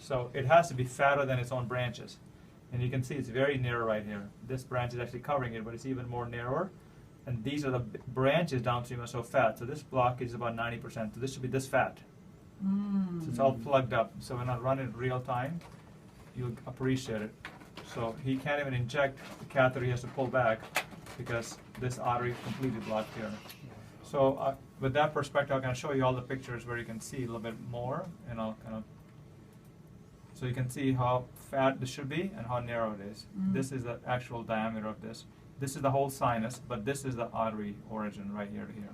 So it has to be fatter than its own branches. And you can see it's very narrow right here. This branch is actually covering it, but it's even more narrower. And these are the branches downstream are so fat. So this blockage is about 90%. So this should be this fat. So it's all plugged up. So when I run it in real time, you'll appreciate it. So he can't even inject the catheter. He has to pull back because this artery is completely blocked here. So with that perspective, I'm going to show you all the pictures where you can see a little bit more, and I'll kind of, so you can see how fat this should be and how narrow it is. This is the actual diameter of this. This is the whole sinus, but this is the artery origin right here to here.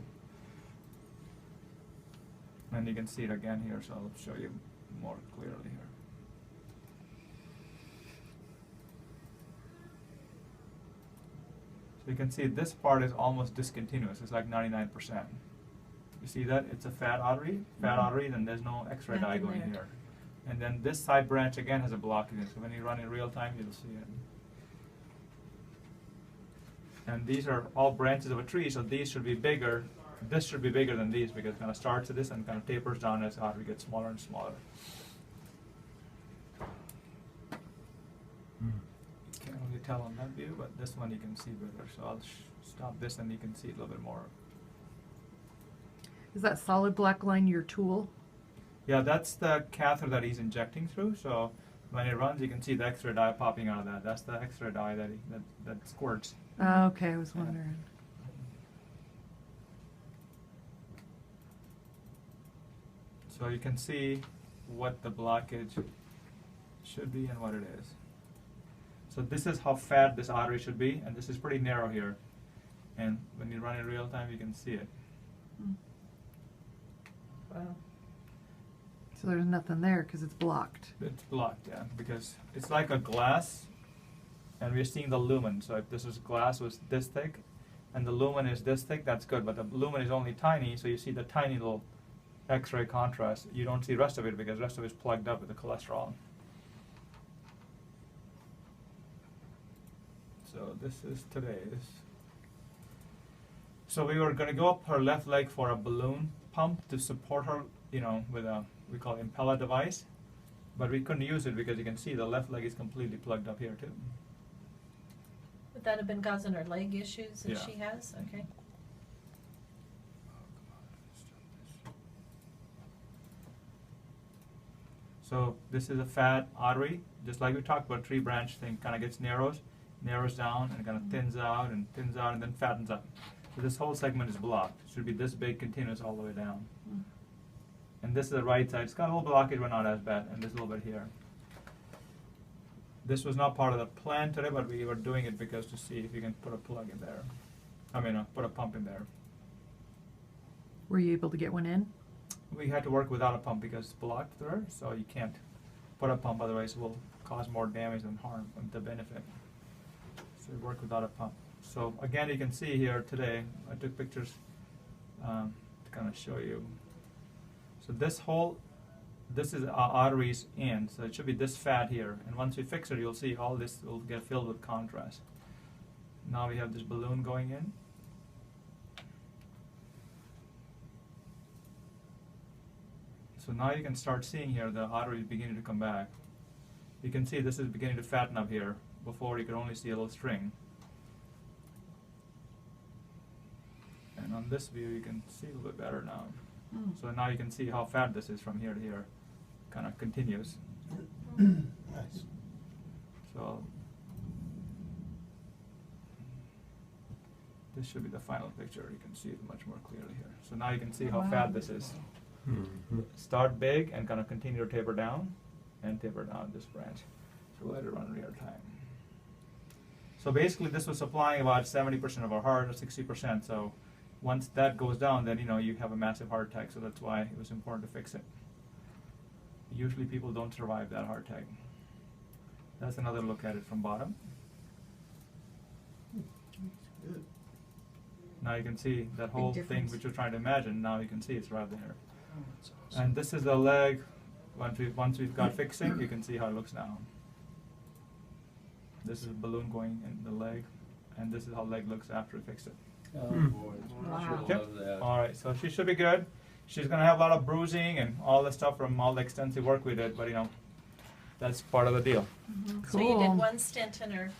And you can see it again here, so I'll show you more clearly here. So you can see this part is almost discontinuous. It's like 99%. You see that? It's a fat artery, then there's no X-ray dye going here. And then this side branch again has a blockage. So when you run in real time, you'll see it. And these are all branches of a tree, so these should be bigger. This should be bigger than these because it kind of starts at this and kind of tapers down as the artery gets smaller and smaller. Can't really tell on that view, but this one you can see better. So I'll stop this and you can see it a little bit more. Is that solid black line your tool? Yeah, that's the catheter that he's injecting through. So when it runs, you can see the X-ray dye popping out of that. That's the X-ray dye that squirts. Oh, okay, I was wondering. So you can see what the blockage should be and what it is. So this is how fat this artery should be, and this is pretty narrow here. And when you run in real time, you can see it. Wow. So there's nothing there because it's blocked. It's blocked, yeah, because it's like a glass, and we're seeing the lumen. So if this was glass was this thick, and the lumen is this thick, that's good. But the lumen is only tiny, so you see the tiny little X-ray contrast. You don't see the rest of it because the rest of it is plugged up with the cholesterol. So this is today's. So we were going to go up her left leg for a balloon pump to support her, you know, with a, we call it impella device. But we couldn't use it because you can see the left leg is completely plugged up here too. Would that have been causing her leg issues that Yeah. she has? Okay. So this is a fat artery, just like we talked about, tree branch thing, kind of gets narrows down and kind of thins out and then fattens up. So this whole segment is blocked. It should be this big, continuous all the way down. And this is the right side. It's got a little blockage, but not as bad. And there's a little bit here. This was not part of the plan today, but we were doing it because to see if you can put a plug in there. I mean, put a pump in there. Were you able to get one in? We had to work without a pump because it's blocked there, so you can't put a pump, otherwise it will cause more damage than harm than benefit. So we work without a pump. So again, you can see here today, I took pictures to kind of show you. So this is our arteries in, so it should be this fat here. And once we fix it, you'll see all this will get filled with contrast. Now we have this balloon going in. So now you can start seeing here the artery is beginning to come back. You can see this is beginning to fatten up here. Before you could only see a little string. And on this view you can see a little bit better now. So now you can see how fat this is from here to here. Kind of continues. Nice. So this should be the final picture. You can see it much more clearly here. So now you can see how fat this is. Start big and kind of continue to taper down and taper down this branch. So let it run real time. So basically this was supplying about 70% of our heart or 60%. So once that goes down, then you have a massive heart attack. So that's why it was important to fix it. Usually people don't survive that heart attack. That's another look at it from bottom. Good. Now you can see that whole thing which you're trying to imagine. Now you can see it's right there. Oh, that's awesome. And this is the leg. Once we've got fixing, you can see how it looks now. This is a balloon going in the leg, and this is how leg looks after we fixed it. Oh boy, Wow. sure Yep. love that. All right, so she should be good. She's gonna have a lot of bruising and all the stuff from all the extensive work we did, but That's part of the deal. So you did Cool. one stent in her